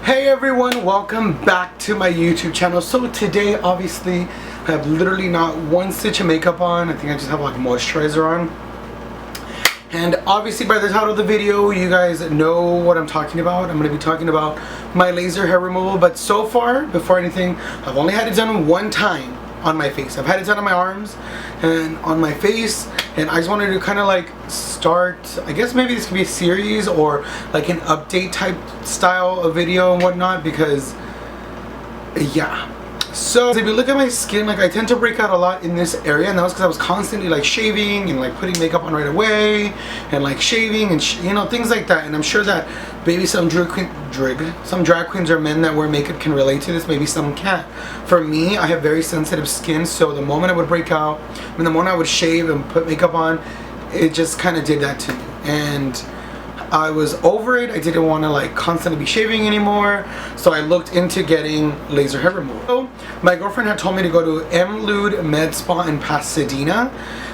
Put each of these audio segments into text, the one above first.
Hey everyone, welcome back to my YouTube channel. So today, obviously, I have literally not one stitch of makeup on. I think I just have like moisturizer on. And obviously by the title of the video, you guys know what I'm talking about. I'm going to be talking about my laser hair removal. But so far, before anything, I've only had it done one time on my face. I've had it done on my arms and on my face, and I just wanted to kind of like start, I guess maybe this could be a series or like an update type style of video and whatnot, because yeah. So if you look at my skin, like I tend to break out a lot in this area, and that was because I was constantly like shaving and like putting makeup on right away and like shaving and you know, things like that. And I'm sure that maybe some drag queens or men that wear makeup can relate to this, maybe some can't. For me, I have very sensitive skin, so the moment I would break out and the moment I would shave and put makeup on, it just kind of did that to me. And I was over it. I didn't want to like constantly be shaving anymore, so I looked into getting laser hair removal. So my girlfriend had told me to go to M-Lude Med Spa in Pasadena,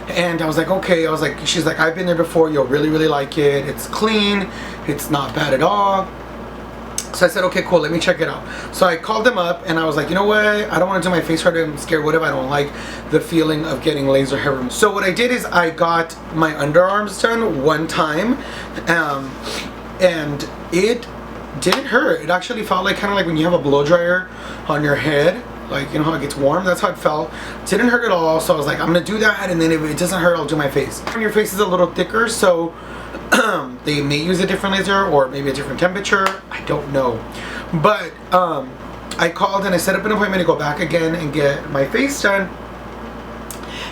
and I was like, okay. She's like, I've been there before, you'll really like it. It's clean, it's not bad at all. So I said, okay, cool, let me check it out. So I called them up and I was like, you know what, I don't want to do my face right. I'm scared. What if I don't like the feeling of getting laser hair removal? So what I did is I got my underarms done one time, and it didn't hurt. It actually felt like kind of like when you have a blow dryer on your head, like, you know how it gets warm? That's how it felt. It didn't hurt at all. So I was like, I'm gonna do that, and then if it doesn't hurt, I'll do my face. Your face is a little thicker, so they may use a different laser or maybe a different temperature. I don't know. But I called and I set up an appointment to go back again and get my face done.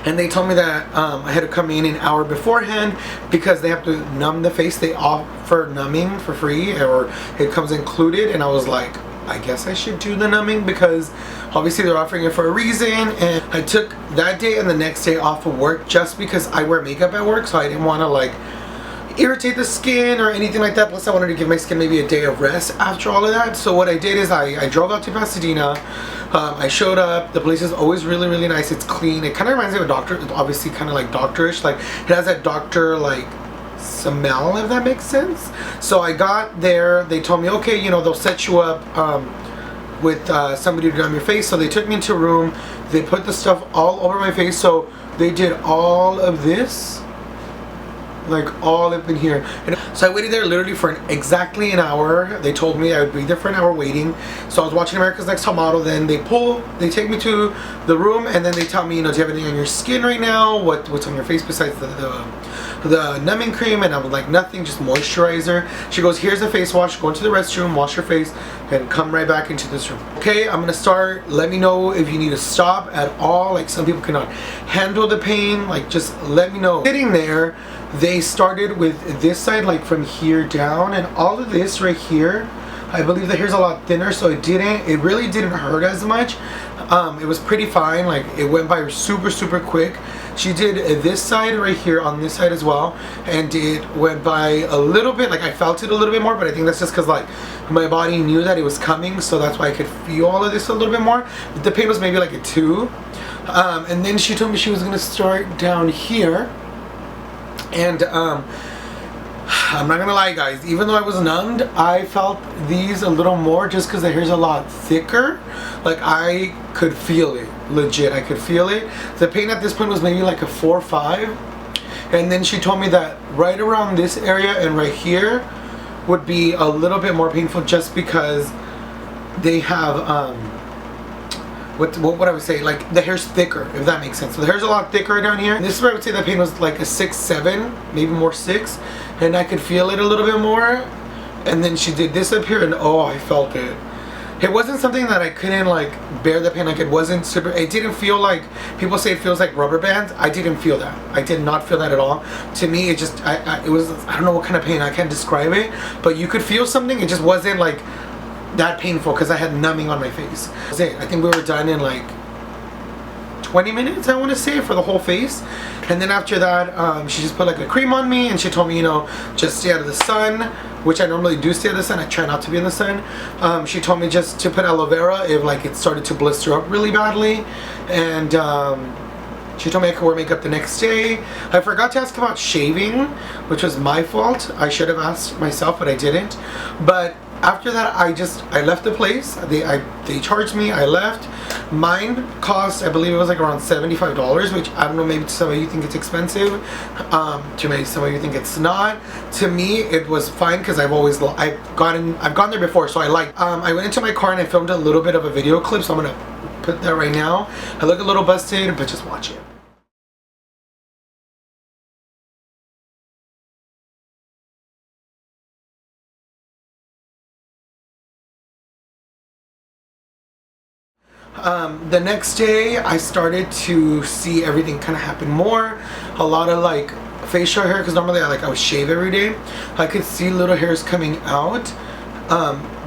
And they told me that I had to come in an hour beforehand because they have to numb the face. They offer numbing for free, or it comes included. And I was like, I guess I should do the numbing because obviously they're offering it for a reason. And I took that day and the next day off of work just because I wear makeup at work, so I didn't want to like irritate the skin or anything like that. Plus I wanted to give my skin maybe a day of rest after all of that. So what I did is I drove out to Pasadena. I showed up. The place is always really nice. It's clean. It kind of reminds me of a doctor. It's obviously kind of like doctorish. Like it has that doctor like smell, if that makes sense. So I got there. They told me, okay, you know, they'll set you up with somebody to do on your face. So they took me into a room. They put the stuff all over my face. So they did all of this, like all up in here. And so I waited there literally for exactly an hour. They told me I would be there for an hour waiting. So I was watching America's Next Top Model. Then they take me to the room, and then they tell me, you know, do you have anything on your skin right now? What's on your face besides the numbing cream? And I was like, nothing, just moisturizer. She goes, here's the face wash. Go into the restroom, wash your face, and come right back into this room. Okay, I'm gonna start. Let me know if you need to stop at all. Like some people cannot handle the pain. Like just let me know. Sitting there, they started with this side, like from here down, and all of this right here, I believe the hair's a lot thinner, so it really didn't hurt as much. It was pretty fine. Like it went by super quick. She did this side right here on this side as well, and it went by a little bit. Like I felt it a little bit more, but I think that's just because like my body knew that it was coming, so that's why I could feel all of this a little bit more. But the pain was maybe like a 2. And then she told me she was gonna start down here. And I'm not gonna lie, guys, even though I was numbed, I felt these a little more just because the hair's a lot thicker. Like I could feel it, legit, I could feel it. The pain at this point was maybe like a 4 or 5. And then she told me that right around this area and right here would be a little bit more painful just because they have what would I would say, like the hair's thicker, if that makes sense. So the hair's a lot thicker down here. And this is where I would say the pain was like a 6, 7, maybe more 6, and I could feel it a little bit more. And then she did this up here, and oh, I felt it. It wasn't something that I couldn't like bear the pain. Like it wasn't super. It didn't feel like people say it feels like rubber bands. I didn't feel that. I did not feel that at all. To me, it just it was, I don't know what kind of pain. I can't describe it, but you could feel something. It just wasn't like that painful because I had numbing on my face. That's it. I think we were done in like 20 minutes, I want to say, for the whole face. And then after that, she just put like a cream on me, and she told me, you know, just stay out of the sun, which I normally do stay out of the sun. I try not to be in the sun. She told me just to put aloe vera if like it started to blister up really badly. And she told me I could wear makeup the next day. I forgot to ask about shaving, which was my fault. I should have asked myself, but I didn't. But after that, I left the place. They charged me. I left. Mine cost, I believe it was like around $75, which I don't know, maybe to some of you think it's expensive. To maybe some of you think it's not. To me, it was fine because I've gone there before, so I like. I went into my car and I filmed a little bit of a video clip, so I'm gonna put that right now. I look a little busted, but just watch it. The next day I started to see everything kind of happen more. A lot of like facial hair, because normally I would shave every day. I could see little hairs coming out,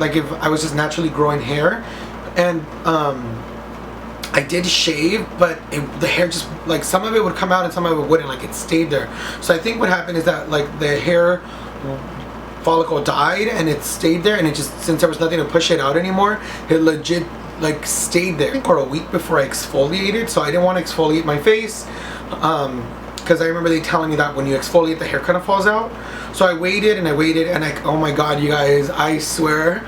like if I was just naturally growing hair. And I did shave, but the hair just, like, some of it would come out and some of it wouldn't, like it stayed there. So I think what happened is that like the hair follicle died and it stayed there, and it just, since there was nothing to push it out anymore, it legit like stayed there for a week before I exfoliated. So I didn't want to exfoliate my face, because I remember they telling me that when you exfoliate, the hair kind of falls out. So I waited and I waited, and oh my god, you guys, I swear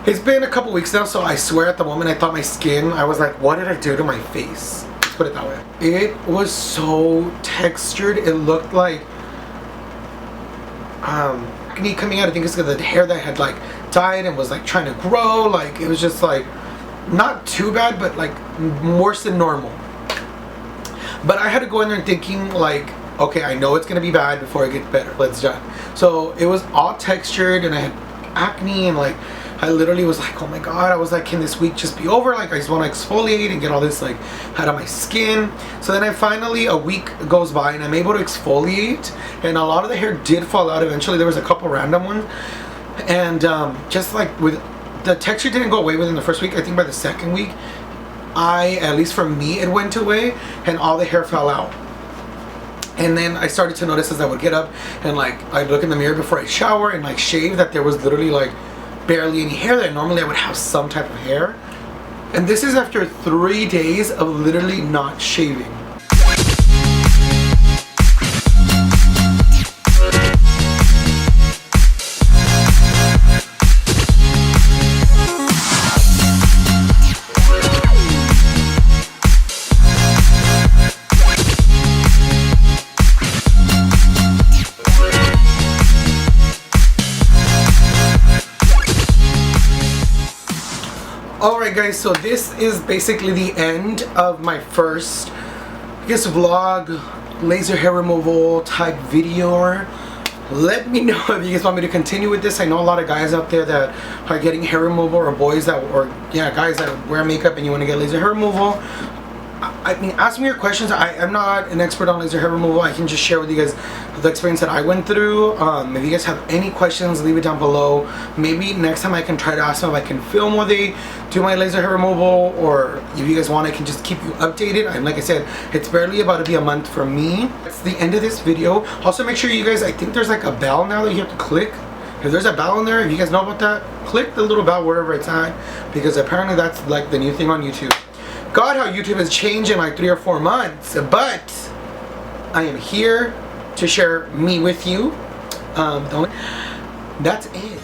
it's been a couple weeks now, so I swear at the moment I thought my skin, I was like, what did I do to my face? Let's put it that way. It was so textured. It looked like acne coming out. I think it's because the hair that had like died and was like trying to grow. Like, it was just like not too bad, but like worse than normal. But I had to go in there thinking like, okay, I know it's gonna be bad before it gets better. Let's done. So it was all textured, and I had acne, and like I literally was like, oh my god, I was like, can this week just be over? Like, I just want to exfoliate and get all this like out of my skin. So then a week goes by and I'm able to exfoliate, and a lot of the hair did fall out eventually. There was a couple random ones, and just like with the texture didn't go away within the first week. I think by the second week, at least for me, it went away and all the hair fell out. And then I started to notice as I would get up and like I'd look in the mirror before I shower and like shave, that there was literally like barely any hair there. Normally I would have some type of hair. And this is after 3 days of literally not shaving. Alright guys, so this is basically the end of my first, I guess, vlog, laser hair removal type video. Let me know if you guys want me to continue with this. I know a lot of guys out there that are getting hair removal, or guys that wear makeup and you want to get laser hair removal. I mean, ask me your questions. I'm not an expert on laser hair removal. I can just share with you guys the experience that I went through. If you guys have any questions, leave it down below. Maybe next time I can try to ask them if I can film while they do my laser hair removal, or if you guys want, I can just keep you updated. And like I said, it's barely about to be a month for me. That's the end of this video. Also, make sure you guys, I think there's like a bell now that you have to click. If there's a bell in there, if you guys know about that, click the little bell wherever it's at, because apparently that's like the new thing on YouTube. God, how YouTube has changed in like 3 or 4 months, but I am here to share me with you. That's it.